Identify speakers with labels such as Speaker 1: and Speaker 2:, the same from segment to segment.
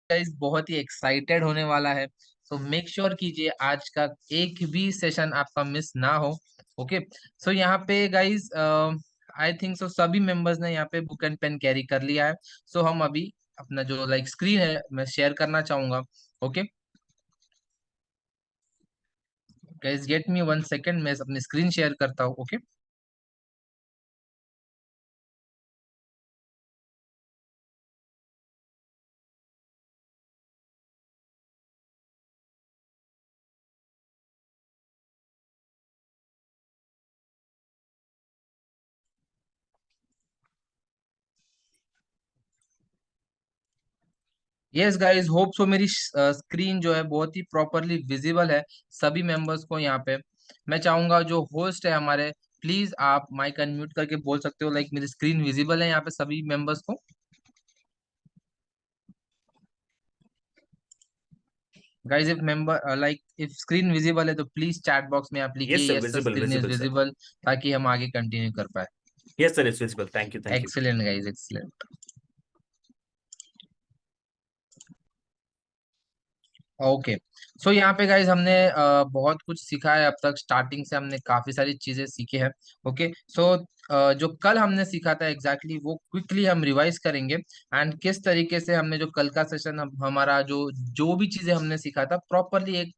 Speaker 1: Guys बहुत ही excited होने वाला है। सो मेक श्योर कीजिए आज का एक भी सेशन आपका मिस ना हो। ओके। सो यहाँ पे गाइस आई थिंक सो सभी मेंबर्स ने यहाँ पे बुक एंड पेन कैरी कर लिया है। सो हम अभी अपना जो लाइक स्क्रीन है मैं शेयर करना चाहूंगा। Okay guys, get me 1 second, मैं अपनी स्क्रीन शेयर करता हूँ। Okay. Yes guys, hope so मेरी स्क्रीन जो है बहुत ही प्रॉपरली विजिबल है सभी मेंबर्स को यहाँ पे। मैं चाहूंगा जो होस्ट है हमारे, प्लीज आप माइक अनम्यूट करके बोल सकते हो लाइक मेरी स्क्रीन विजिबल है यहाँ पे सभी मेंबर्स को। Guys if member like if screen visible है तो प्लीज चैट बॉक्स में आप
Speaker 2: Yes,
Speaker 1: लिखिए
Speaker 2: sir.
Speaker 1: Yes sir
Speaker 2: Visible,
Speaker 1: screen is
Speaker 2: visible, sir.
Speaker 1: Visible, ताकि हम आगे कंटिन्यू कर पाए।
Speaker 2: Yes, sir. It's visible. Thank you, thank you.
Speaker 1: Excellent guys, excellent. Okay. So यहाँ पे गाइज हमने बहुत कुछ सीखा है अब तक, स्टार्टिंग से हमने काफी सारी चीजें सीखी है। ओके। सो जो कल हमने सीखा था एग्जैक्टली वो क्विकली हम रिवाइज करेंगे। एंड किस तरीके से हमने जो कल का सेशन हमारा जो जो भी चीजें हमने सीखा था प्रॉपरली एक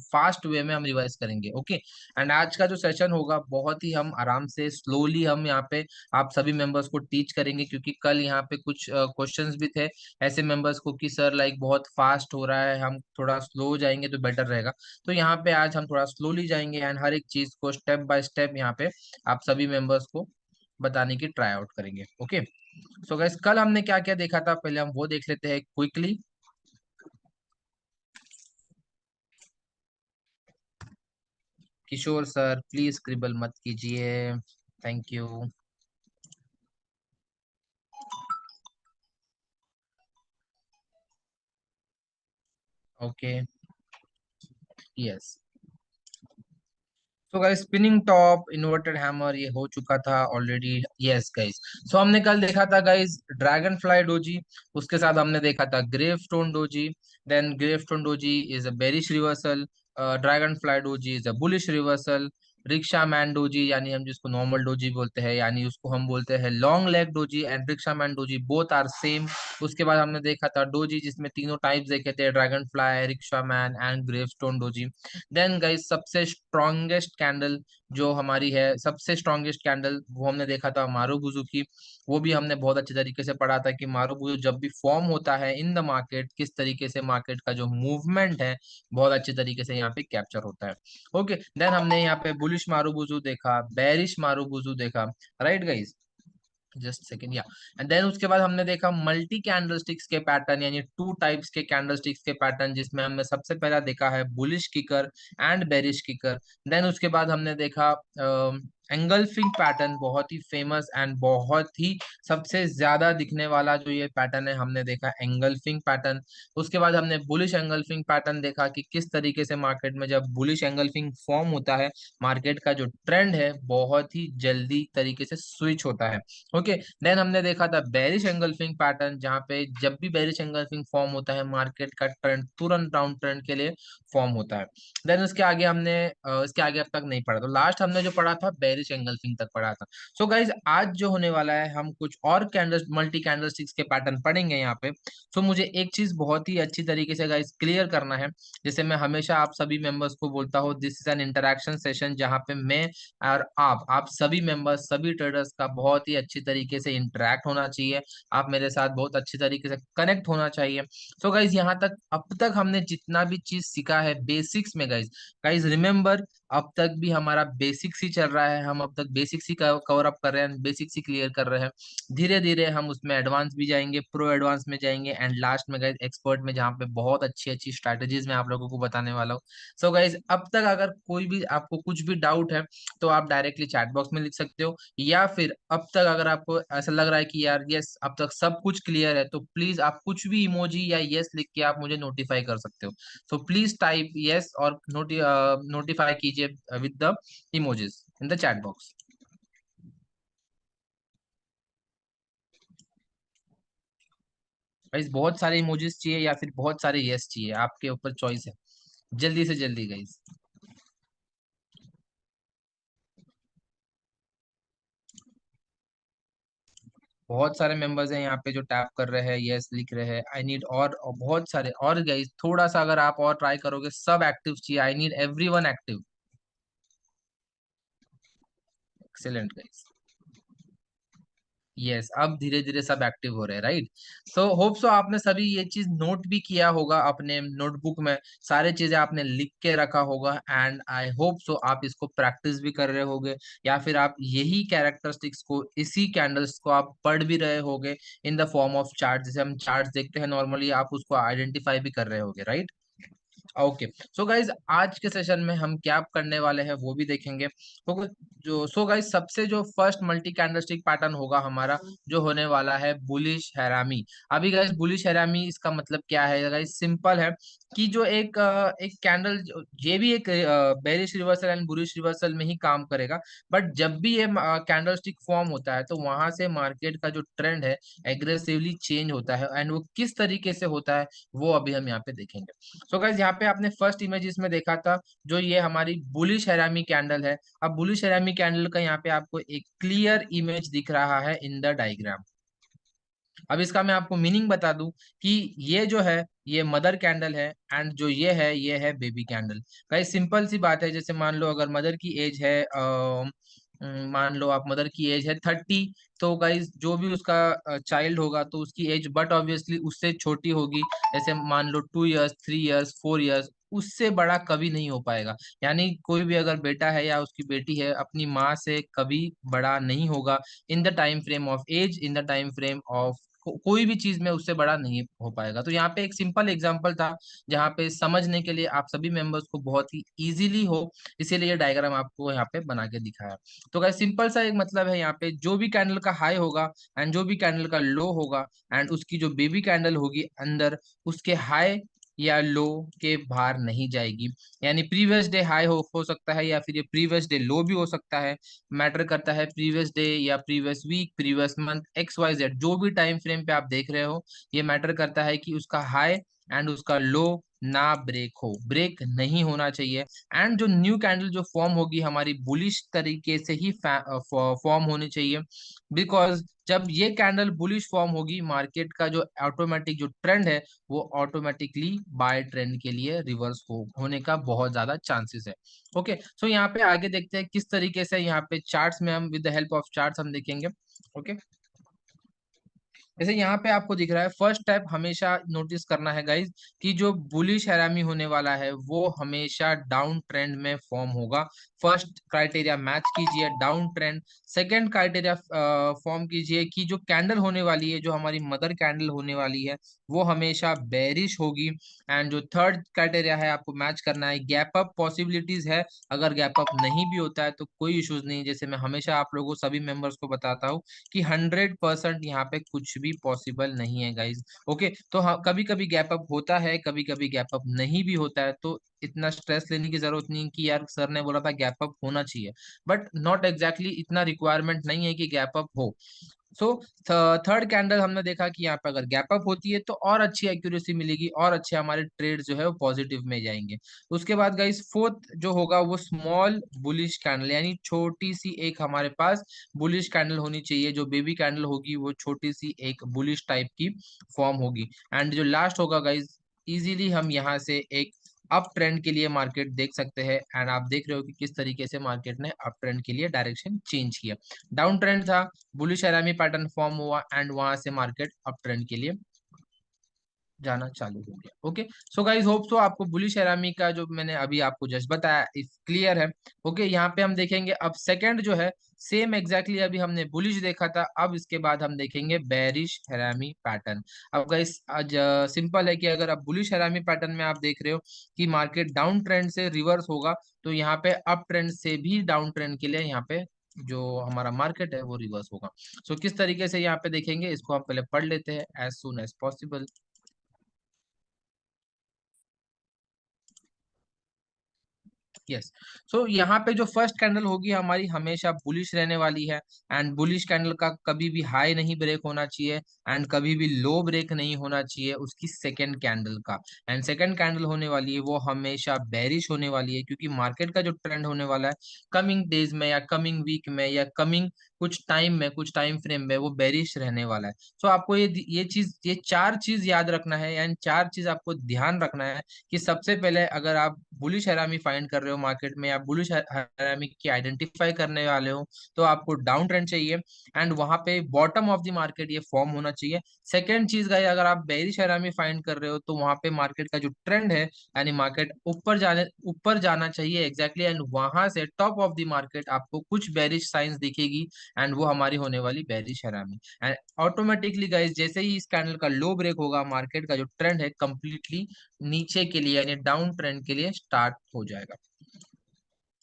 Speaker 1: फास्ट वे में हम रिवाइज करेंगे। ओके। एंड आज का जो सेशन होगा बहुत ही हम आराम से स्लोली हम यहाँ पे आप सभी मेंबर्स को टीच करेंगे, क्योंकि कल यहाँ पे कुछ क्वेश्चंस भी थे ऐसे मेंबर्स को कि सर लाइक बहुत फास्ट हो रहा है, हम थोड़ा स्लो जाएंगे तो बेटर रहेगा। तो यहाँ पे आज हम थोड़ा स्लोली जाएंगे एंड हर एक चीज को स्टेप बाय स्टेप यहाँ पे आप सभी मेंबर्स को बताने की ट्राई आउट करेंगे। ओके। सो गाइस, कल हमने क्या क्या देखा था पहले हम वो देख लेते हैं quickly. Kishore sir please scribble मत कीजिए, थैंक यू। ओके। यस। तो guys spinning top inverted hammer ये हो चुका था ऑलरेडी। Yes guys. सो हमने कल देखा था गाइस ड्रैगन फ्लाई डोजी, उसके साथ हमने देखा था grave stone doji. Then grave stone doji is a bearish reversal, dragon fly doji is a bullish reversal. Rickshaw man doji यानी हम जिसको नॉर्मल डोजी बोलते हैं, यानी उसको हम बोलते हैं long leg doji, and rickshaw man doji both are same. उसके बाद हमने देखा था डोजी जिसमें तीनों टाइप्स देखे थे, dragon fly, rickshaw man and grave stone doji. Then guys सबसे स्ट्रॉन्गेस्ट कैंडल जो हमारी है, सबसे स्ट्रॉन्गेस्ट कैंडल वो हमने देखा था मारुबुजु की। वो भी हमने बहुत अच्छे तरीके से पढ़ा था कि मारुबुजु जब भी फॉर्म होता है इन द मार्केट किस तरीके से मार्केट का जो मूवमेंट है बहुत अच्छे तरीके से यहाँ पे कैप्चर होता है। ओके। देन हमने यहाँ पे बुलिश मारुबुजु देखा, बेरिश मारुबुजु देखा। राइट गाइस, जस्ट सेकेंड या। एंड देन उसके बाद हमने देखा मल्टी कैंडलस्टिक्स के पैटर्न, यानी टू टाइप्स के कैंडलस्टिक्स के पैटर्न, जिसमें हमने सबसे पहला देखा है bullish kicker and bearish kicker. Then उसके बाद हमने देखा एंगल्फिंग पैटर्न, बहुत ही फेमस एंड बहुत ही सबसे ज्यादा दिखने वाला जो ये पैटर्न है हमने देखा एंगल्फिंग पैटर्न। उसके बाद हमने बुलिश एंगल्फिंग पैटर्न देखा कि किस तरीके से मार्केट में जब बुलिश एंगल्फिंग फॉर्म होता है मार्केट का जो ट्रेंड है बहुत ही जल्दी तरीके से स्विच होता है। ओके। देन हमने देखा था बेरिश एंगल्फिंग पैटर्न, जहां पे जब भी बेरिश एंगल्फिंग फॉर्म होता है मार्केट का ट्रेंड तुरंत डाउन ट्रेंड के लिए फॉर्म होता है। देन उसके आगे हमने इसके आगे अब तक नहीं पढ़ा, तो लास्ट हमने जो पढ़ा था बेरिश एंगल्फिंग तक पढ़ा था। सो गाइज आज जो होने वाला है हम कुछ और कैंडल मल्टी कैंडलस्टिक्स के पैटर्न पढ़ेंगे यहाँ पे। सो मुझे एक चीज बहुत ही अच्छी तरीके से गाइज क्लियर करना है। जैसे मैं हमेशा आप सभी मेंबर्स को बोलता हूँ this is an interaction session, जहाँ पे मैं और आप सभी मेंबर्स सभी ट्रेडर्स का बहुत ही अच्छी तरीके से इंटरेक्ट होना चाहिए। आप मेरे साथ बहुत अच्छी तरीके से कनेक्ट होना चाहिए। सो गाइज यहाँ तक अब तक हमने जितना भी चीज सीखा है बेसिक्स में, गाइज गाइज रिमेम्बर अब तक भी हमारा बेसिक्स ही चल रहा है, हम अब तक बेसिक्स ही कवर अप कर रहे हैं, बेसिक्स ही क्लियर कर रहे हैं। धीरे धीरे हम उसमें एडवांस भी जाएंगे, प्रो एडवांस में जाएंगे, एंड लास्ट में गाइज एक्सपर्ट में, जहाँ पे बहुत अच्छी अच्छी स्ट्रैटेजीज मैं आप लोगों को बताने वाला हूँ। सो गाइज अब तक अगर कोई भी आपको कुछ भी डाउट है तो आप डायरेक्टली चैट बॉक्स में लिख सकते हो, या फिर अब तक अगर आपको ऐसा लग रहा है कि यार यस अब तक सब कुछ क्लियर है तो प्लीज आप कुछ भी इमोजी या यस लिख के आप मुझे नोटिफाई कर सकते हो। सो प्लीज टाइप यस और नोटिफाई कीजिए with the emojis in the chat box. Guys बहुत सारे इमोजीज चाहिए या फिर बहुत सारे यस चाहिए, आपके ऊपर चॉइस है। जल्दी से जल्दी गाइस। बहुत सारे मेंबर्स हैं यहाँ पे जो टैप कर रहे हैं, यस लिख रहे हैं। आई नीड और बहुत सारे और गाइस, थोड़ा सा अगर आप और ट्राई करोगे, सब एक्टिव चाहिए। I need everyone active. Excellent guys. Yes, अब धीरे धीरे सब एक्टिव हो रहे हैं, राइट। सो होप सो आपने सभी ये चीज नोट भी किया होगा अपने नोटबुक में, सारे चीजें आपने लिख के रखा होगा। एंड आई होप सो आप इसको प्रैक्टिस भी कर रहे होगे, या फिर आप यही कैरेक्टरिस्टिक्स को, इसी कैंडल्स को आप पढ़ भी रहे होगे in the form of chart. जैसे हम चार्ट देखते हैं नॉर्मली, आप उसको आइडेंटिफाई भी कर रहे होगे, राइट। ओके। सो गाइज आज के सेशन में हम क्या करने वाले हैं वो भी देखेंगे। तो जो सो गाइज सबसे जो फर्स्ट मल्टी कैंडलस्टिक पैटर्न होगा हमारा, जो होने वाला है बुलिश हैरामी। अभी गाइज बुलिश हैरामी इसका मतलब क्या है गाइज, सिंपल है कि जो एक कैंडल, ये भी एक bearish reversal and bullish reversal में ही काम करेगा। बट जब भी ये कैंडलस्टिक फॉर्म होता है तो वहां से मार्केट का जो ट्रेंड है एग्रेसिवली चेंज होता है, एंड वो किस तरीके से होता है वो अभी हम यहाँ पे देखेंगे। सो गाइज यहाँ पे आपने फर्स्ट इमेज इसमें देखा था, जो ये हमारी बुलिश हैरामी कैंडल है। अब बुलिश हैरामी कैंडल का यहाँ पे आपको एक क्लियर इमेज दिख रहा है इन द डायग्राम। अब इसका मैं आपको मीनिंग बता दूं कि ये जो है ये मदर कैंडल है, एंड जो ये है बेबी कैंडल। गाइस सिंपल सी बात है, जैसे मान लो अगर मदर की एज है मान लो आप मदर की एज है 30, तो गाइस जो भी उसका चाइल्ड होगा तो उसकी एज बट ऑब्वियसली उससे छोटी होगी। जैसे मान लो 2 इयर्स, 3 इयर्स, 4 इयर्स, उससे बड़ा कभी नहीं हो पाएगा। यानी कोई भी अगर बेटा है या उसकी बेटी है, अपनी माँ से कभी बड़ा नहीं होगा in the time frame of age, in the time frame of कोई भी चीज में उससे बड़ा नहीं हो पाएगा। तो यहाँ पे एक सिंपल एग्जांपल था, जहाँ पे समझने के लिए आप सभी मेंबर्स को बहुत ही इजीली हो, इसीलिए ये डायग्राम आपको यहाँ पे बना के दिखाया। तो गाइस सिंपल सा एक मतलब है, यहाँ पे जो भी कैंडल का हाई होगा एंड जो भी कैंडल का लो होगा, एंड उसकी जो बेबी कैंडल होगी अंदर, उसके हाई या लो के बाहर नहीं जाएगी। यानी प्रीवियस डे हाई हो सकता है, या फिर ये प्रीवियस डे लो भी हो सकता है। मैटर करता है प्रीवियस डे या previous week, previous month, X Y Z, जो भी टाइम फ्रेम पे आप देख रहे हो, ये मैटर करता है कि उसका हाई एंड उसका लो ना ब्रेक हो, ब्रेक नहीं होना चाहिए। एंड जो न्यू कैंडल जो फॉर्म होगी हमारी बुलिश तरीके से ही फॉर्म होनी चाहिए। बिकॉज जब ये कैंडल बुलिश फॉर्म होगी, मार्केट का जो ऑटोमेटिक जो ट्रेंड है वो ऑटोमेटिकली बाय ट्रेंड के लिए रिवर्स होने का बहुत ज्यादा चांसेस है। ओके। सो यहाँ पे आगे देखते हैं किस तरीके से यहाँ पे चार्ट्स में हम with the help of charts हम देखेंगे। ओके। जैसे यहाँ पे आपको दिख रहा है, फर्स्ट स्टेप हमेशा नोटिस करना है गाइज कि जो बुलिश हैरामी होने वाला है वो हमेशा डाउन ट्रेंड में फॉर्म होगा। फर्स्ट क्राइटेरिया मैच कीजिए, down trend. Second criteria form कीजिए कि जो कैंडल होने वाली है, जो हमारी मदर कैंडल होने वाली है, वो हमेशा बेरिश होगी। एंड जो थर्ड क्राइटेरिया है आपको मैच करना है, गैप अप पॉसिबिलिटीज है। अगर गैप अप नहीं भी होता है तो कोई इश्यूज नहीं, जैसे मैं हमेशा आप लोगों सभी मेंबर्स को बताता हूँ कि 100% यहाँ पे कुछ भी पॉसिबल नहीं है गाइज। ओके। तो हाँ, कभी कभी गैप अप होता है, कभी कभी गैप अप नहीं भी होता है, तो इतना स्ट्रेस लेने की जरूरत नहीं कि यार सर ने बोला था गैप अप होना चाहिए, बट नॉट एग्जैक्टली इतना रिक्वायरमेंट नहीं है कि गैप अप हो। सो थर्ड कैंडल हमने देखा कि यहाँ पे अगर गैप अप होती है तो और अच्छी एक्यूरेसी मिलेगी, और अच्छे हमारे ट्रेड जो है वो पॉजिटिव में जाएंगे। उसके बाद गाइस फोर्थ जो होगा वो स्मॉल बुलिश कैंडल, यानी छोटी सी एक हमारे पास बुलिश कैंडल होनी चाहिए। जो बेबी कैंडल होगी वो छोटी सी एक बुलिश टाइप की फॉर्म होगी। एंड जो लास्ट होगा गाइस, इजीली हम यहाँ से एक अप ट्रेंड के लिए मार्केट देख सकते हैं। एंड आप देख रहे हो कि किस तरीके से मार्केट ने अप ट्रेंड के लिए डायरेक्शन चेंज किया। डाउन ट्रेंड था, बुलिश हैरामी पैटर्न फॉर्म हुआ, एंड वहां से मार्केट अप ट्रेंड के लिए जाना चालू हो गया। Okay. So guys hope so आपको बुलिश हैरामी का जो मैंने अभी आपको जस्ट बताया इस क्लियर है। ओके। यहाँ पे हम देखेंगे अब सेकंड जो है, सेम एग्जैक्टली अभी हमने बुलिश देखा था, अब इसके बाद हम देखेंगे बेरिश हैरामी पैटर्न। अब गाइस आज सिंपल है कि अगर आप बुलिश हैरामी पैटर्न में आप देख रहे हो कि मार्केट डाउन ट्रेंड से रिवर्स होगा, तो यहाँ पे अप ट्रेंड से भी डाउन ट्रेंड के लिए यहाँ पे जो हमारा मार्केट है वो रिवर्स होगा। सो किस तरीके से यहाँ पे देखेंगे इसको हम पहले पढ़ लेते हैं as soon as possible. Yes. So यहाँ पे जो फर्स्ट कैंडल होगी हमारी हमेशा बुलिश रहने वाली है। एंड बुलिश कैंडल का कभी भी हाई नहीं ब्रेक होना चाहिए एंड कभी भी लो ब्रेक नहीं होना चाहिए उसकी सेकंड कैंडल का। एंड सेकंड कैंडल होने वाली है वो हमेशा बेरिश होने वाली है, क्योंकि मार्केट का जो ट्रेंड होने वाला है कमिंग डेज में या कमिंग वीक में या कमिंग कुछ टाइम फ्रेम में वो बेरिश रहने वाला है। सो आपको ये चार चीज याद रखना है एंड चार चीज आपको ध्यान रखना है कि सबसे पहले अगर आप बुलिश हैरामी फाइंड कर रहे हो मार्केट में या बुलिश हैरामी की आइडेंटिफाई करने वाले हो तो आपको डाउन ट्रेंड चाहिए एंड वहां पे बॉटम ऑफ द मार्केट ये फॉर्म होना चाहिए। सेकंड चीज गाइस, अगर आप बेरिश हैरामी फाइंड कर रहे हो तो वहां पे मार्केट का जो ट्रेंड है यानी मार्केट ऊपर जाना चाहिए एग्जैक्टली एंड वहां से टॉप ऑफ द मार्केट आपको कुछ बेरिश साइंस दिखेगी एंड वो हमारी होने वाली बेरिश हैरामी। एंड ऑटोमेटिकली गाइस जैसे ही इस कैंडल का लो ब्रेक होगा मार्केट का जो ट्रेंड है कंप्लीटली नीचे के लिए यानी डाउन ट्रेंड के लिए स्टार्ट हो जाएगा।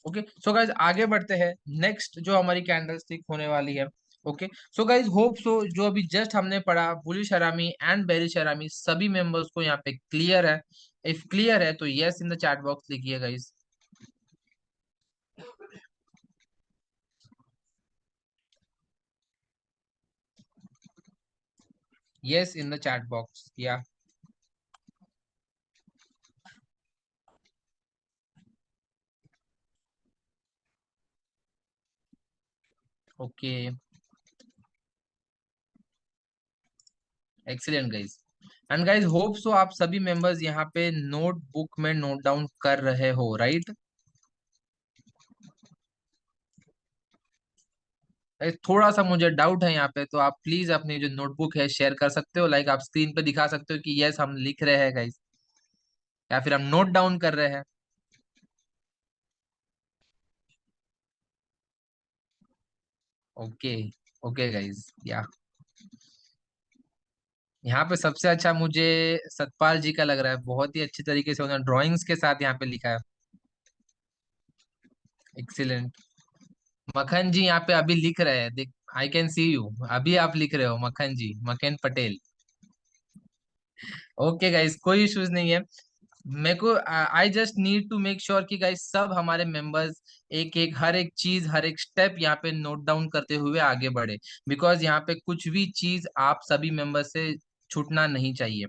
Speaker 1: ओके सो गाइज आगे बढ़ते हैं, नेक्स्ट जो हमारी कैंडल स्टिक होने वाली है। ओके सो गाइज होप सो जो अभी जस्ट हमने पढ़ा बुलिश हरामी एंड बेरिश हरामी सभी मेंबर्स को यहाँ पे क्लियर है। इफ क्लियर है तो yes in the chat box लिखिए guys. Yes in the chat box या okay excellent guys. And guys hope so आप सभी मेंबर्स यहाँ पे नोटबुक में नोट डाउन कर रहे हो, राइट? थोड़ा सा मुझे डाउट है यहाँ पे, तो आप प्लीज अपनी जो नोटबुक है शेयर कर सकते हो, लाइक आप स्क्रीन पे दिखा सकते हो कि यस हम लिख रहे हैं गाइज या फिर हम नोट डाउन कर रहे हैं। ओके ओके गाइज या यहाँ पे सबसे अच्छा मुझे सतपाल जी का लग रहा है, बहुत ही अच्छी तरीके से उन्होंने ड्राइंग्स के साथ यहाँ पे लिखा है। एक्सीलेंट। मक्खन जी यहाँ पे अभी लिख रहे हैं, देख आई कैन सी यू, अभी आप लिख रहे हो मक्खन जी, मक्खन पटेल। ओके गाइस कोई इश्यूज नहीं है। मेरे को I just need to make sure कि गाइस सब हमारे मेंबर्स एक एक हर एक चीज हर एक स्टेप यहाँ पे नोट डाउन करते हुए आगे बढ़े, बिकॉज यहाँ पे कुछ भी चीज आप सभी मेंबर्स से छूटना नहीं चाहिए।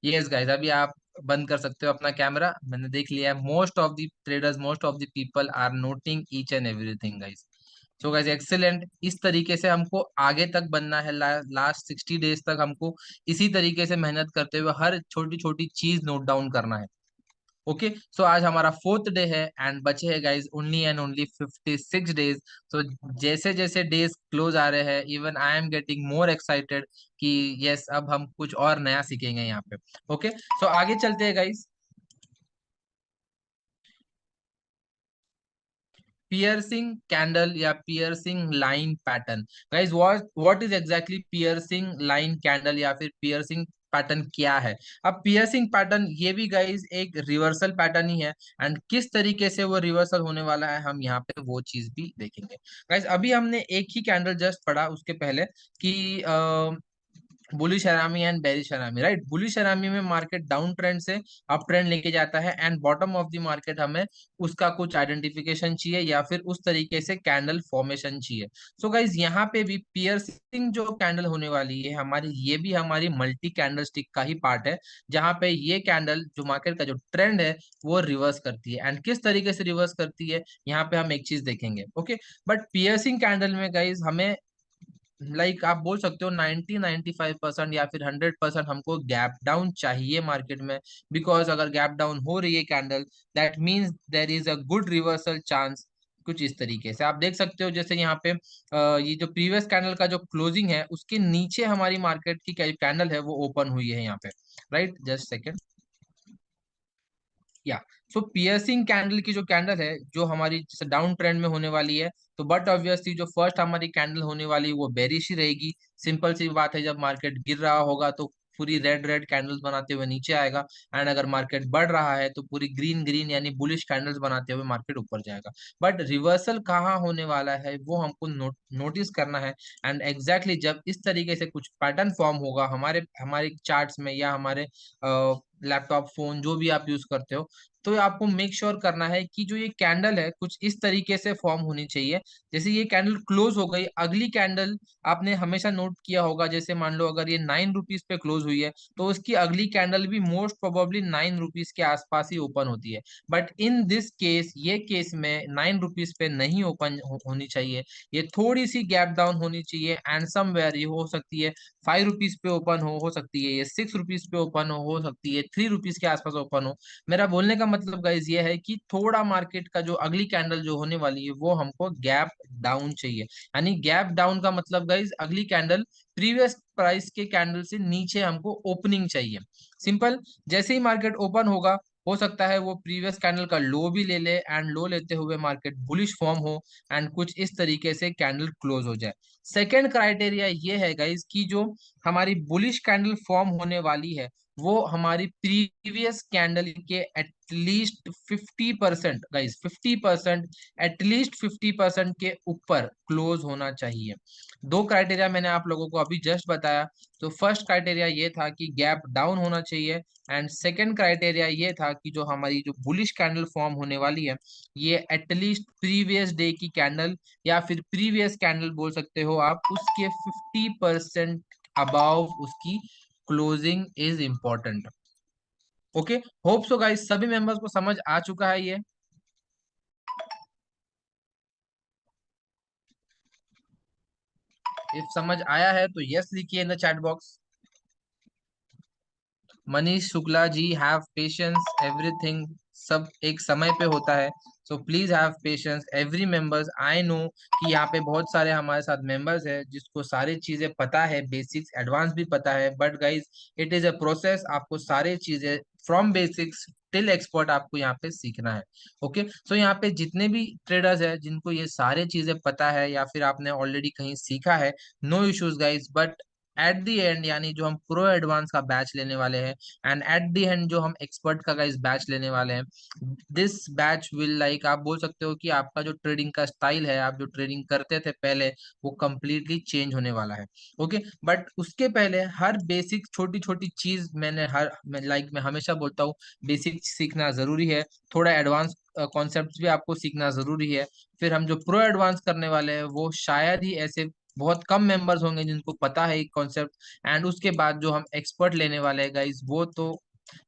Speaker 1: यस गाइस अभी आप बंद कर सकते हो अपना कैमरा, मैंने देख लिया है most of the traders most of the people are noting each and everything guys. So guys excellent, इस तरीके से हमको आगे तक बनना है, लास्ट 60 डेज तक हमको इसी तरीके से मेहनत करते हुए हर छोटी छोटी चीज नोट डाउन करना है। ओके सो आज हमारा फोर्थ डे है एंड बचे हैं guys only and only 56 days. तो जैसे जैसे डेज क्लोज आ रहे हैं even I am getting more excited कि यस अब हम कुछ और नया सीखेंगे यहाँ पे। ओके सो आगे चलते हैं गाइज। पियर्सिंग कैंडल या piercing line pattern, guys what is exactly piercing line candle या फिर पियर्सिंग पैटर्न क्या है? अब पियर्सिंग पैटर्न ये भी गाइज एक रिवर्सल पैटर्न ही है एंड किस तरीके से वो रिवर्सल होने वाला है हम यहाँ पे वो चीज भी देखेंगे। गाइज अभी हमने एक ही कैंडल जस्ट पढ़ा उसके पहले कि बुलिश हरामी एंड बेरिश हरामी, राइट? बुलिश हरामी में मार्केट डाउन ट्रेंड से अप ट्रेंड लेके जाता है and bottom of the market हमें उसका कुछ आइडेंटिफिकेशन चाहिए या फिर उस तरीके से कैंडल फॉर्मेशन चाहिए। सो गाइज यहाँ पे भी पियर्सिंग जो कैंडल होने वाली है हमारी, ये भी हमारी मल्टी कैंडल स्टिक का ही पार्ट है, जहाँ पे ये कैंडल जो मार्केट का जो ट्रेंड है वो रिवर्स करती है एंड किस तरीके से रिवर्स करती है यहाँ पे हम एक चीज देखेंगे। ओके बट पियर्सिंग कैंडल में गाइज हमें आप बोल सकते हो 90-95% या फिर 100% हमको गैप डाउन चाहिए मार्केट में, बिकॉज अगर गैप डाउन हो रही है candle that means there is a good reversal chance. कुछ इस तरीके से आप देख सकते हो, जैसे यहाँ पे ये जो प्रीवियस कैंडल का जो क्लोजिंग है उसके नीचे हमारी मार्केट की कैंडल है वो ओपन हुई है यहाँ पे, राइट? जस्ट सेकेंड या सो पियर्सिंग कैंडल की जो कैंडल है जो हमारी जैसे डाउन ट्रेंड में होने वाली है, तो बट ऑब्वियसली जो फर्स्ट हमारी कैंडल होने वाली है वो बेरिश ही रहेगी। सिंपल सी बात है, जब मार्केट गिर रहा होगा तो पूरी रेड रेड कैंडल्स बनाते हुए नीचे आएगा एंड अगर मार्केट बढ़ रहा है तो पूरी ग्रीन ग्रीन यानी बुलिश कैंडल्स बनाते हुए मार्केट ऊपर जाएगा। बट रिवर्सल कहाँ होने वाला है वो हमको नोटिस करना है एंड एग्जैक्टली जब इस तरीके से कुछ पैटर्न फॉर्म होगा हमारे हमारे चार्ट्स में या हमारे लैपटॉप फोन जो भी आप यूज करते हो, तो आपको मेक श्योर करना है कि जो ये कैंडल है कुछ इस तरीके से फॉर्म होनी चाहिए। जैसे ये कैंडल क्लोज हो गई, अगली कैंडल आपने हमेशा नोट किया होगा, जैसे मान लो अगर ये 9 रुपीज पे क्लोज हुई है तो उसकी अगली कैंडल भी मोस्ट प्रोबेबली 9 रुपीज के आसपास ही ओपन होती है। बट इन दिस केस, ये केस में 9 रुपीज पे नहीं ओपन होनी चाहिए, ये थोड़ी सी गैप डाउन होनी चाहिए एंड समवेयर ये हो सकती है 5 रुपीज पे ओपन हो सकती है ये 6 रुपीज पे ओपन हो सकती है 3 रुपीज के आसपास ओपन हो। मेरा बोलने का मतलब गाइज ये है कि थोड़ा मार्केट का जो अगली कैंडल जो होने वाली है वो हमको गैप डाउन चाहिए। यानी गैप डाउन का मतलब गाइज अगली कैंडल प्रीवियस प्राइस के कैंडल से नीचे हमको ओपनिंग चाहिए। सिंपल। जैसे ही मार्केट ओपन होगा, हो सकता है वो प्रीवियस कैंडल का लो भी ले ले एंड लो लेते हुए मार्केट बुलिश फॉर्म हो एंड कुछ इस तरीके से कैंडल क्लोज हो जाए। सेकेंड क्राइटेरिया ये है गाइज कि जो हमारी बुलिश कैंडल फॉर्म होने वाली है वो हमारी प्रीवियस कैंडल के एटलीस्ट 50%, गाइज 50%, एटलीस्ट 50% के ऊपर क्लोज होना चाहिए। दो क्राइटेरिया मैंने आप लोगों को अभी जस्ट बताया। तो फर्स्ट क्राइटेरिया ये था कि गैप डाउन होना चाहिए एंड सेकंड क्राइटेरिया ये था कि जो हमारी जो बुलिश कैंडल फॉर्म होने वाली है ये एटलीस्ट प्रीवियस डे की कैंडल या फिर प्रीवियस कैंडल बोल सकते हो आप, उसके 50% अबाव उसकी closing is important. Okay. Hope so guys सभी मेंबर्स को समझ आ चुका है ये। इफ समझ आया है तो यस लिखिए in the chat box. Manish Shukla ji, have patience, everything सब एक समय पे होता है। So please have patience every members. I know कि यहाँ पे बहुत सारे हमारे साथ मेंबर्स हैं जिसको सारी चीजें पता है, बेसिक्स एडवांस भी पता है, but guys it is a process. आपको सारी चीजें फ्रॉम बेसिक्स टिल एक्सपर्ट आपको यहाँ पे सीखना है। ओके। सो यहाँ पे जितने भी ट्रेडर्स हैं जिनको ये सारे चीजें पता है या फिर आपने ऑलरेडी कहीं सीखा है, no issues guys. But at the end, यानी जो हम प्रो एडवांस का बैच लेने वाले हैं एंड एट द एंड जो हम एक्सपर्ट का इस बैच लेने वाले हैं, दिस बैच विल लाइक आप बोल सकते हो कि आपका जो ट्रेडिंग का स्टाइल है, आप जो ट्रेडिंग करते थे पहले, वो कम्प्लीटली चेंज होने वाला है। ओके। बट उसके पहले हर बेसिक छोटी छोटी चीज मैंने हर मैं हमेशा बोलता हूँ, बेसिक सीखना जरूरी है। थोड़ा एडवांस कॉन्सेप्ट भी आपको सीखना जरूरी है। फिर हम जो प्रो एडवांस करने वाले हैं वो शायद ही ऐसे बहुत कम मेंबर्स होंगे जिनको पता है कॉन्सेप्ट। एंड उसके बाद जो हम एक्सपर्ट लेने वाले हैं गाइस, वो तो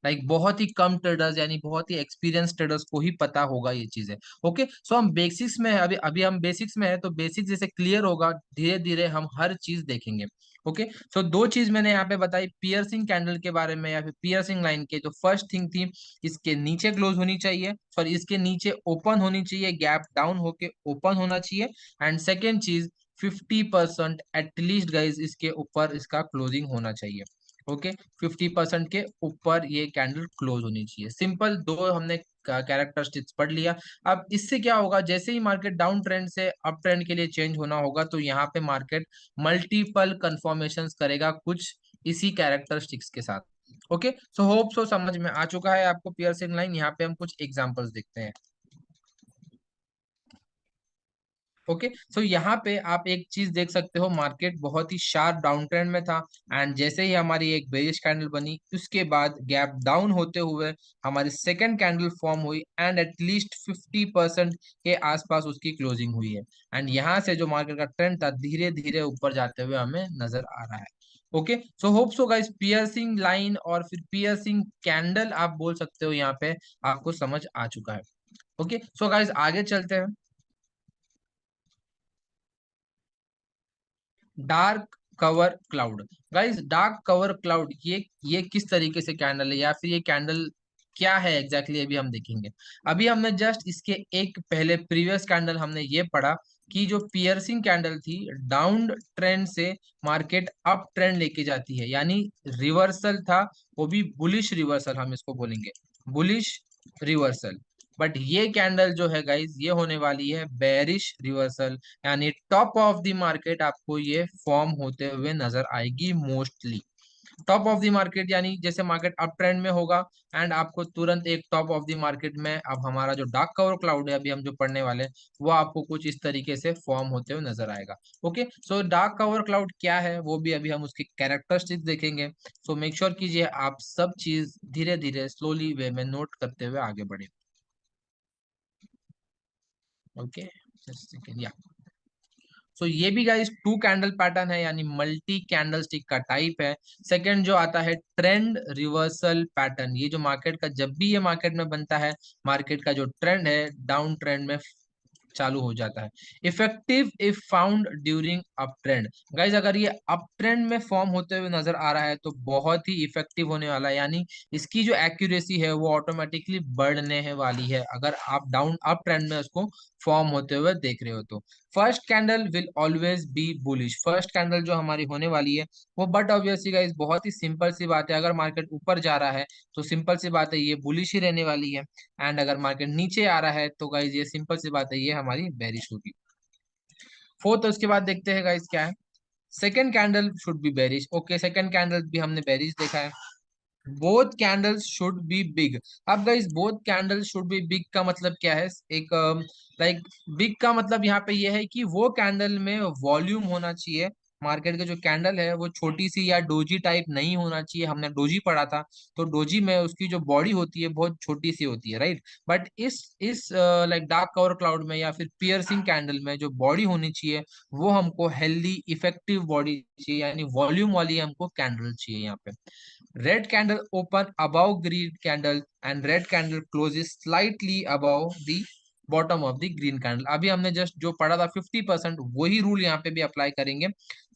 Speaker 1: लाइक बहुत ही कम ट्रेडर्स यानी बहुत ही एक्सपीरियंस ट्रेडर्स को ही पता होगा ये चीजें। ओके। सो हम बेसिक्स में है, अभी अभी हम बेसिक्स में है, तो बेसिक्स जैसे क्लियर होगा धीरे धीरे हम हर चीज देखेंगे। ओके। सो दो चीज मैंने यहाँ पे बताई पियर्सिंग कैंडल के बारे में या फिर पियर्सिंग लाइन के। तो फर्स्ट थिंग थी इसके नीचे क्लोज होनी चाहिए, सॉरी इसके नीचे ओपन होनी चाहिए, गैप डाउन होके ओपन होना चाहिए। एंड सेकेंड चीज 50% एटलीस्ट गाइज इसके ऊपर इसका क्लोजिंग होना चाहिए। ओके। 50% के ऊपर ये कैंडल क्लोज होनी चाहिए। सिंपल, दो हमने कैरेक्टरिस्टिक्स पढ़ लिया। अब इससे क्या होगा, जैसे ही मार्केट डाउन ट्रेंड से अप ट्रेंड के लिए चेंज होना होगा तो यहाँ पे मार्केट मल्टीपल कंफर्मेशंस करेगा कुछ इसी कैरेक्टरिस्टिक्स के साथ। ओके। सो होप सो समझ में आ चुका है आपको पियर्सिंग लाइन। यहाँ पे हम कुछ एग्जांपल्स देखते हैं। ओके। सो यहाँ पे आप एक चीज देख सकते हो, मार्केट बहुत ही शार्प डाउन ट्रेंड में था एंड जैसे ही हमारी एक बेरिश कैंडल बनी उसके बाद गैप डाउन होते हुए हमारी सेकंड कैंडल फॉर्म हुई एंड एटलीस्ट 50% के आसपास उसकी क्लोजिंग हुई है। एंड यहाँ से जो मार्केट का ट्रेंड था धीरे धीरे ऊपर जाते हुए हमें नजर आ रहा है। Okay. So hope so guys piercing line और फिर पियर्सिंग कैंडल आप बोल सकते हो यहाँ पे आपको समझ आ चुका है। ओके। सो गाइस आगे चलते हैं। Dark cover cloud. Guys dark cover cloud ये किस तरीके से कैंडल है या फिर ये कैंडल क्या है एग्जैक्टली exactly, अभी हम देखेंगे। अभी हमने जस्ट इसके एक पहले प्रीवियस कैंडल हमने ये पढ़ा कि जो पियर्सिंग कैंडल थी डाउन ट्रेंड से मार्केट अप ट्रेंड लेके जाती है, यानी रिवर्सल था, वो भी बुलिश रिवर्सल हम इसको बोलेंगे, बुलिश रिवर्सल। बट ये कैंडल जो है गाइज ये होने वाली है बेरिश रिवर्सल, यानी टॉप ऑफ द मार्केट आपको ये फॉर्म होते हुए नजर आएगी mostly. Top of the market यानी जैसे मार्केट अप ट्रेंड में होगा एंड आपको तुरंत एक टॉप ऑफ द मार्केट में अब हमारा जो डार्क कवर क्लाउड है अभी हम जो पढ़ने वाले हैं वो आपको कुछ इस तरीके से फॉर्म होते हुए नजर आएगा। Okay, so dark cover cloud क्या है वो भी अभी हम उसकी कैरेक्टरिस्टिक्स देखेंगे। सो मेक श्योर कीजिए आप सब चीज धीरे धीरे स्लोली वे में नोट करते हुए आगे बढ़े। ओके, या सो ये भी गाइस टू कैंडल पैटर्न है यानी मल्टी कैंडल स्टिक का टाइप है। सेकंड जो आता है ट्रेंड रिवर्सल पैटर्न, ये जो मार्केट का जब भी ये मार्केट में बनता है, मार्केट का जो ट्रेंड है डाउन ट्रेंड में चालू हो जाता है। Effective if found during up trend, guys अगर ये अप ट्रेंड में फॉर्म होते हुए नजर आ रहा है तो बहुत ही इफेक्टिव होने वाला है, यानी इसकी जो एक्यूरेसी है वो ऑटोमेटिकली बढ़ने है वाली है अगर आप डाउन अप ट्रेंड में उसको फॉर्म होते हुए देख रहे हो तो। First candle will always be bullish, first candle जो हमारी होने वाली है वो, बट ऑब्वियसली गाइज बहुत ही सिंपल सी बात है, अगर मार्केट ऊपर जा रहा है तो सिंपल सी बात है ये बुलिश ही रहने वाली है, एंड अगर मार्केट नीचे आ रहा है तो गाइज ये सिंपल सी बात है ये हमारी बेरिश होगी। फोर्थ उसके बाद देखते हैं गाइज क्या है, second candle should be bearish. Okay, second candle भी हमने बेरिश देखा है। Both candles should be big, अब guys both candles should be big का मतलब क्या है, एक लाइक बिग का मतलब यहाँ पे ये है कि वो कैंडल में वॉल्यूम होना चाहिए। मार्केट के जो कैंडल है वो छोटी सी या डोजी टाइप नहीं होना चाहिए, हमने डोजी पढ़ा था तो डोजी में उसकी जो बॉडी होती है बहुत छोटी सी होती है, राइट। बट इस लाइक डार्क कवर क्लाउड में या फिर पियर्सिंग कैंडल में जो बॉडी होनी चाहिए वो हमको हेल्दी इफेक्टिव बॉडी चाहिए, यानी वॉल्यूम वाली हमको कैंडल चाहिए यहाँ पे। Red candle open above green candle and red candle closes slightly above the bottom of the green candle. अभी हमने जस्ट जो पढ़ा था 50%, वही रूल यहाँ पे भी अप्लाई करेंगे।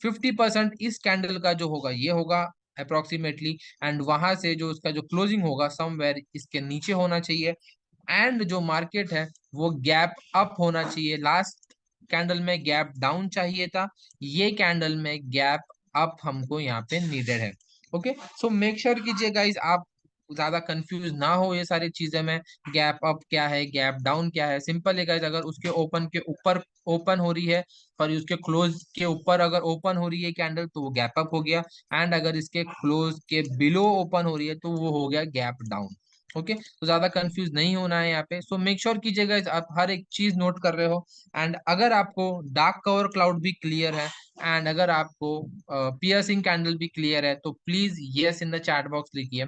Speaker 1: 50% इस कैंडल का जो होगा ये होगा अप्रोक्सीमेटली, एंड वहां से जो उसका जो क्लोजिंग होगा समवेयर इसके नीचे होना चाहिए, एंड जो मार्केट है वो गैप अप होना चाहिए। लास्ट कैंडल में गैप डाउन चाहिए था, ये कैंडल में गैप अप हमको यहाँ पे नीडेड है। ओके, सो मेक श्योर कीजिए गाइज आप ज्यादा कंफ्यूज ना हो ये सारी चीजें में, गैप अप क्या है गैप डाउन क्या है, सिंपल है गाइज, अगर उसके ओपन के ऊपर ओपन हो रही है और उसके क्लोज के ऊपर अगर ओपन हो रही है कैंडल तो वो गैप अप हो गया, एंड अगर इसके क्लोज के बिलो ओपन हो रही है तो वो हो गया गैप डाउन। ओके, तो ज्यादा कंफ्यूज नहीं होना है यहाँ पे। सो मेक श्योर कीजिएगा आप हर एक चीज नोट कर रहे हो, एंड अगर आपको डार्क कवर क्लाउड भी क्लियर है एंड अगर आपको पियर्सिंग कैंडल भी क्लियर है तो please yes in the chat box लिखिए।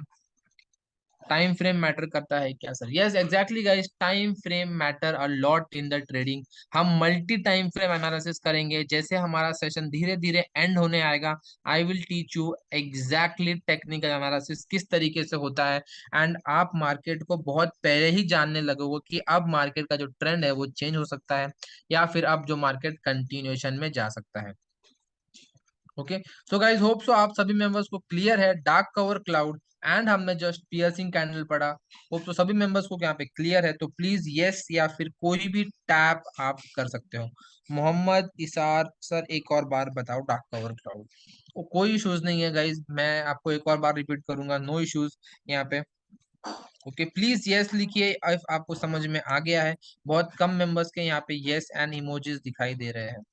Speaker 1: टाइम फ्रेम मैटर करता है क्या sir? Yes exactly guys, time frame matter a lot in the trading. हम मल्टी टाइम फ्रेम एनालिसिस करेंगे जैसे हमारा सेशन धीरे धीरे एंड होने आएगा। I will teach you exactly technical analysis किस तरीके से होता है, एंड आप मार्केट को बहुत पहले ही जानने लगोगे कि अब मार्केट का जो ट्रेंड है वो चेंज हो सकता है या फिर अब जो मार्केट कंटिन्यूएशन में जा सकता है। Okay, so guys hope so आप सभी मेंबर्स को क्लियर है डार्क कवर क्लाउड एंड हमने जस्ट पियर्सिंग कैंडल पढ़ा। होप तो सभी मेंबर्स को यहाँ पे क्लियर है, तो प्लीज यस या फिर कोई भी टैप आप कर सकते हो। मोहम्मद इसार सर एक और बार बताओ डार्क कवर क्लाउड। कोई इश्यूज नहीं है गाइज, मैं आपको एक और बार रिपीट करूंगा, नो इश्यूज यहाँ पे। ओके, प्लीज यस लिखिए इफ आपको समझ में आ गया है। बहुत कम मेंबर्स के यहाँ पे यस एंड इमोजीज दिखाई दे रहे हैं।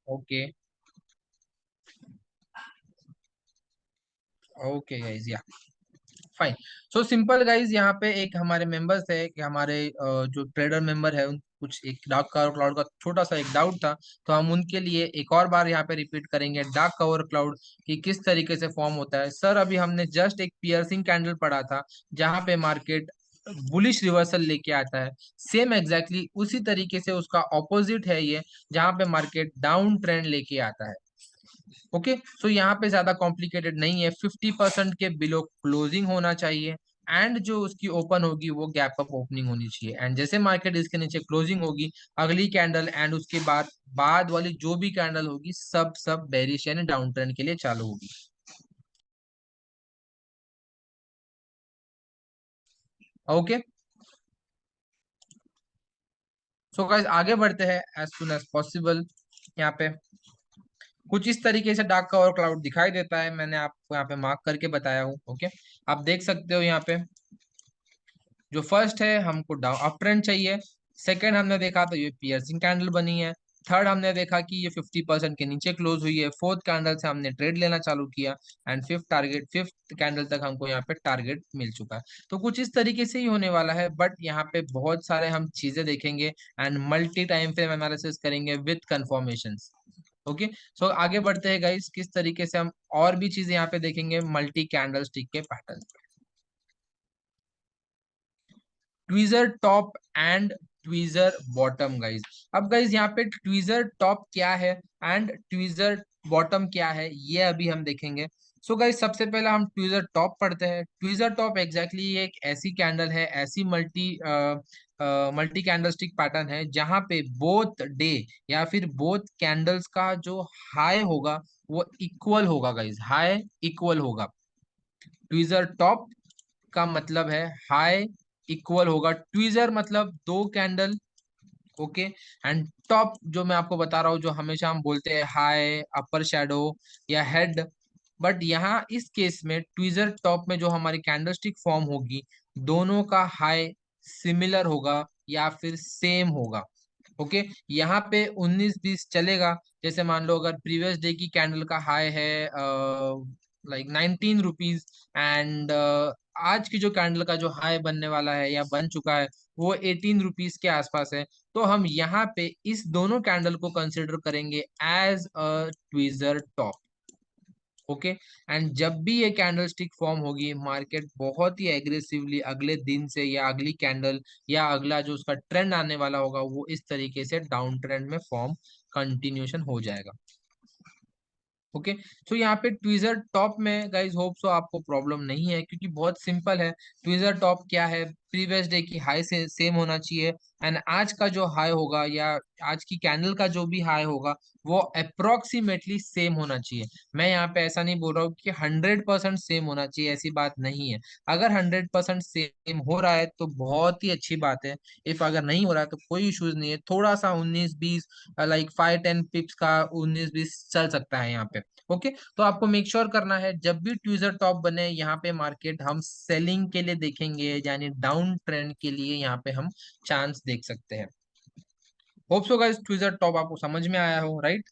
Speaker 1: ओके, ओके गाइज, या फाइन। सो सिंपल गाइज, यहाँ पे एक हमारे मेंबर्स है कि हमारे जो ट्रेडर मेंबर है कुछ एक डार्क कवर क्लाउड का छोटा सा एक डाउट था, तो हम उनके लिए एक और बार यहाँ पे रिपीट करेंगे डार्क कवर क्लाउड कि किस तरीके से फॉर्म होता है। सर अभी हमने जस्ट एक पियर्सिंग कैंडल पढ़ा था जहाँ पे मार्केट बुलिश रिवर्सल लेके आता है, सेम एग्जैक्टली उसी तरीके से उसका ऑपोजिट है ये, जहाँ पे मार्केट डाउन ट्रेंड लेके आता है। ओके, सो यहाँ पे ज्यादा कॉम्प्लिकेटेड नहीं है, 50% के बिलो क्लोजिंग होना चाहिए, एंड जो उसकी ओपन होगी वो गैप अप ओपनिंग होनी चाहिए, एंड जैसे मार्केट इसके नीचे क्लोजिंग होगी अगली कैंडल एंड उसके बाद बाद वाली जो भी कैंडल होगी सब बेरिश यानी डाउन ट्रेंड के लिए चालू होगी। ओके, सो गाइस आगे बढ़ते हैं एज सुन एज पॉसिबल। यहाँ पे कुछ इस तरीके से डार्क कवर क्लाउड दिखाई देता है, मैंने आपको यहाँ पे मार्क करके बताया हूँ। ओके, आप देख सकते हो यहाँ पे जो फर्स्ट है हमको डाउन अप ट्रेंड चाहिए, सेकंड हमने देखा तो ये पियर्सिंग कैंडल बनी है, थर्ड हमने देखा कि ये 50% के नीचे क्लोज हुई है, फोर्थ कैंडल से हमने ट्रेड लेना चालू किया, एंड फिफ्थ कैंडल तक हमको यहाँ पे टारगेट मिल चुका है। तो कुछ इस तरीके से ही होने वाला है, बट यहाँ पे बहुत सारे हम चीजें देखेंगे and multi time frame analysis करेंगे विथ कंफर्मेशन। ओके, सो आगे बढ़ते हैं गाइस, किस तरीके से हम और भी चीजें यहाँ पे देखेंगे मल्टी कैंडल स्टिक के pattern. Tweezer top and tweezer bottom guys. अब गाइज यहाँ पे ट्वीजर टॉप क्या है एंड ट्वीजर बॉटम क्या है, ये अभी हम देखेंगे। सो गाइज सबसे पहले हम ट्वीजर टॉप पढ़ते हैं। ट्वीजर टॉप एग्जैक्टली एक ऐसी कैंडल है, ऐसी मल्टी कैंडल स्टिक पैटर्न है जहां पे बोथ डे या फिर बोथ कैंडल्स का जो हाई होगा वो इक्वल होगा गाइज, हाई इक्वल होगा। ट्वीजर टॉप का मतलब है हाई इक्वल होगा, ट्वीजर मतलब दो कैंडल, ओके, एंड टॉप जो मैं आपको बता रहा हूँ, जो हमेशा हम बोलते हैं हाई, अपर शेडो या हेड, बट यहाँ इस केस में ट्वीजर टॉप में जो हमारी कैंडलस्टिक फॉर्म होगी, दोनों का हाई सिमिलर होगा या फिर सेम होगा। ओके, यहाँ पे 19-20 चलेगा। जैसे मान लो अगर प्रीवियस डे की कैंडल का हाई है लाइक 19 रुपीज, एंड आज की जो कैंडल का जो हाई बनने वाला है या बन चुका है वो 18 रुपीज के आसपास है, तो हम यहाँ पे इस दोनों कैंडल को कंसिडर करेंगे as a tweezer top. Okay, and जब भी ये कैंडल स्टिक फॉर्म होगी, मार्केट बहुत ही एग्रेसिवली अगले दिन से या अगली कैंडल या अगला जो उसका ट्रेंड आने वाला होगा वो इस तरीके से डाउन ट्रेंड में फॉर्म कंटिन्यूशन हो जाएगा। ओके, सो यहाँ पे ट्वीजर टॉप में गाइज होप सो आपको प्रॉब्लम नहीं है, क्योंकि बहुत सिंपल है। ट्वीजर टॉप क्या है, प्रीवियस डे की हाई से सेम होना चाहिए, एंड आज का जो हाई होगा या आज की कैंडल का जो भी हाई होगा वो अप्रोक्सीमेटली सेम होना चाहिए। मैं यहाँ पे ऐसा नहीं बोल रहा हूँ कि 100% सेम होना चाहिए, ऐसी बात नहीं है। अगर 100% सेम हो रहा है तो बहुत ही अच्छी बात है, इफ अगर नहीं हो रहा है तो कोई इश्यूज नहीं है, थोड़ा सा 19-20 लाइक 5-10 पिप्स का 19-20 चल सकता है यहाँ पे। ओके, तो आपको मेक श्योर करना है जब भी ट्वीजर टॉप बने यहाँ पे मार्केट हम सेलिंग के लिए देखेंगे, यानी डाउन ट्रेंड के लिए यहाँ पे हम चांस देख सकते हैं। Hope so guys tweezer top आपको समझ में आया हो, राइट?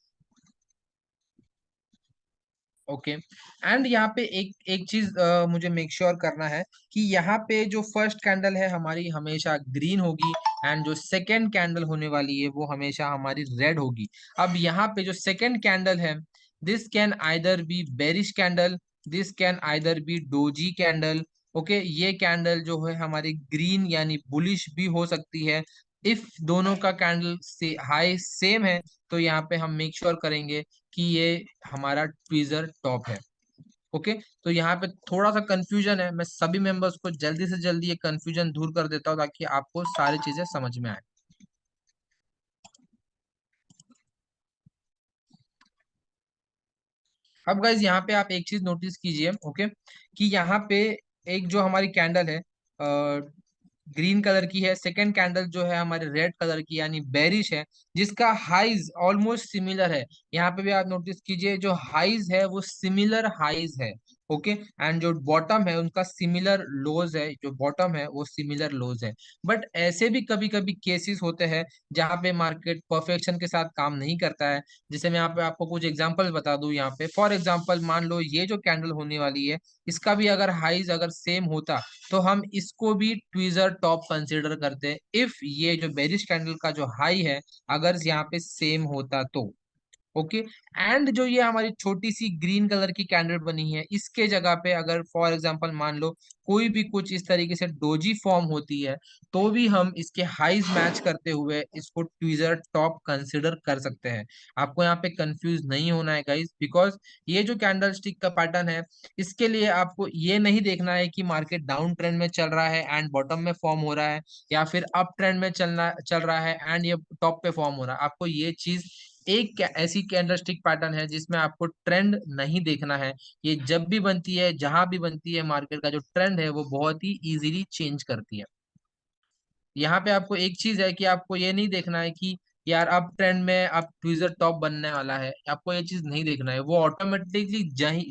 Speaker 1: ओके, एंड यहाँ पे एक एक चीज मुझे मेक श्योर करना है कि यहाँ पे जो फर्स्ट कैंडल है हमारी हमेशा ग्रीन होगी, एंड जो सेकेंड कैंडल होने वाली है वो हमेशा हमारी रेड होगी। अब यहाँ पे जो सेकेंड कैंडल है, this can either be bearish candle, this can either be doji candle. Okay, ये कैंडल जो है हमारी ग्रीन यानी बुलिश भी हो सकती है। इफ दोनों का कैंडल से हाई सेम है तो यहाँ पे हम मेक श्योर करेंगे कि ये हमारा ट्वीजर टॉप है। ओके, तो यहाँ पे थोड़ा सा कंफ्यूजन है, मैं सभी मेंबर्स को जल्दी से जल्दी ये कंफ्यूजन दूर कर देता हूँ ताकि आपको सारी चीजें समझ में आए। अब गाइज यहाँ पे आप एक चीज नोटिस कीजिए, ओके, कि यहाँ पे एक जो हमारी कैंडल है ग्रीन कलर की है, सेकेंड कैंडल जो है हमारे रेड कलर की यानी बेरिश है, जिसका हाइज ऑलमोस्ट सिमिलर है। यहाँ पे भी आप नोटिस कीजिए जो हाइज है वो सिमिलर हाइज है। ओके, एंड जो बॉटम है उनका सिमिलर लोज है, जो बॉटम है वो सिमिलर लोज है। बट ऐसे भी कभी कभी केसेस होते हैं जहाँ पे मार्केट परफेक्शन के साथ काम नहीं करता है। जैसे मैं यहाँ पे आपको कुछ एग्जांपल बता दूं, यहाँ पे फॉर एग्जांपल मान लो ये जो कैंडल होने वाली है, इसका भी अगर हाइज अगर सेम होता तो हम इसको भी ट्वीजर टॉप कंसीडर करते हैं, इफ ये जो बेरिश कैंडल का जो हाई है अगर यहाँ पे सेम होता तो। ओके, एंड जो ये हमारी छोटी सी ग्रीन कलर की कैंडल बनी है, इसके जगह पे अगर फॉर एग्जांपल मान लो कोई भी कुछ इस तरीके से डोजी फॉर्म होती है, तो भी हम इसके हाइज मैच करते हुए इसको ट्वीजर टॉप कंसिडर कर सकते हैं। आपको यहाँ पे कंफ्यूज नहीं होना है गाइस, बिकॉज ये जो कैंडल स्टिक का पैटर्न है, इसके लिए आपको ये नहीं देखना है कि मार्केट डाउन ट्रेंड में चल रहा है एंड बॉटम में फॉर्म हो रहा है, या फिर अप ट्रेंड में चल रहा है एंड ये टॉप पे फॉर्म हो रहा है। आपको ये चीज ऐसी कैंडलस्टिक पैटर्न है जिसमें आपको ट्रेंड नहीं देखना है। ये जब भी बनती है, जहां भी बनती है, मार्केट का जो ट्रेंड है वो बहुत ही इजीली चेंज करती है। यहाँ पे आपको एक चीज है कि आपको ये नहीं देखना है कि यार अब ट्रेंड में अब ट्वीजर टॉप बनने वाला है, आपको ये चीज नहीं देखना है। वो ऑटोमेटिकली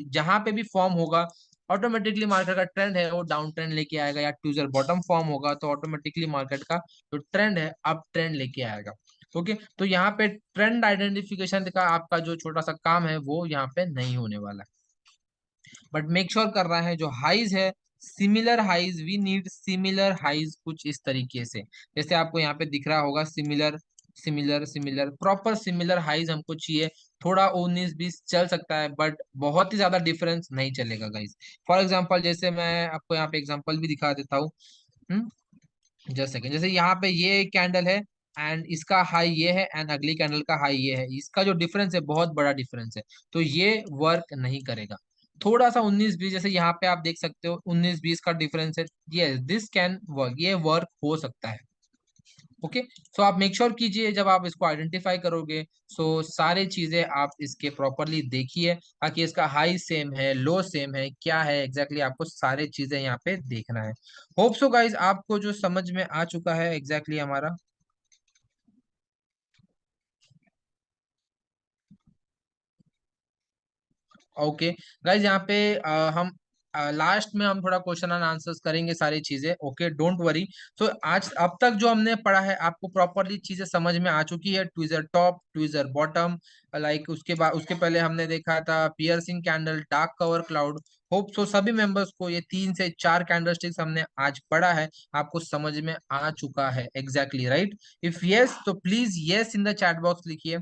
Speaker 1: जहां पे भी फॉर्म होगा, ऑटोमेटिकली मार्केट का ट्रेंड है वो डाउन ट्रेंड लेके आएगा, या ट्वीजर बॉटम फॉर्म होगा तो ऑटोमेटिकली मार्केट का जो ट्रेंड है अप ट्रेंड लेके आएगा। ओके, तो यहाँ पे ट्रेंड आइडेंटिफिकेशन का आपका जो छोटा सा काम है वो यहाँ पे नहीं होने वाला है, बट मेक श्योर कर रहा है जो हाइज है similar highs, we need similar highs कुछ इस तरीके से, जैसे आपको यहाँ पे दिख रहा होगा similar similar similar, proper similar highs हमको चाहिए। थोड़ा 19-20 चल सकता है बट बहुत ही ज्यादा डिफरेंस नहीं चलेगा गाइज। फॉर एग्जांपल जैसे मैं आपको यहाँ पे एग्जांपल भी दिखा देता हूँ, जस्ट सेकंड, जैसे यहाँ पे ये कैंडल है एंड इसका हाई ये है एंड अगली कैंडल का हाई ये है, इसका जो डिफरेंस है बहुत बड़ा डिफरेंस है, तो ये वर्क नहीं करेगा। थोड़ा सा 19-20 जैसे यहाँ पे आप देख सकते हो 19-20 का डिफरेंस है, ये दिस कैन वर्क, ये वर्क हो सकता है। ओके, सो आप मेक श्योर कीजिए जब आप इसको आइडेंटिफाई करोगे, सो सारे चीजें आप इसके प्रॉपरली देखिए, ताकि इसका हाई सेम है लो सेम है क्या है एग्जैक्टली आपको सारे चीजें यहाँ पे देखना है। होप सो गाइज आपको जो समझ में आ चुका है एग्जैक्टली हमारा। ओके गाइज, यहाँ पे हम लास्ट में हम थोड़ा क्वेश्चन एंड आंसर्स करेंगे सारी चीजें, ओके डोंट वरी। सो आज अब तक जो हमने पढ़ा है आपको प्रॉपरली चीजें समझ में आ चुकी है, tweezer top tweezer bottom, like उसके बाद उसके पहले हमने देखा था piercing candle, dark cover cloud. Hope so सभी मेंबर्स को ये 3 से 4 कैंडलस्टिक्स हमने आज पढ़ा है, आपको समझ में आ चुका है एग्जैक्टली राइट। इफ यस तो please yes in the chat box लिखिए,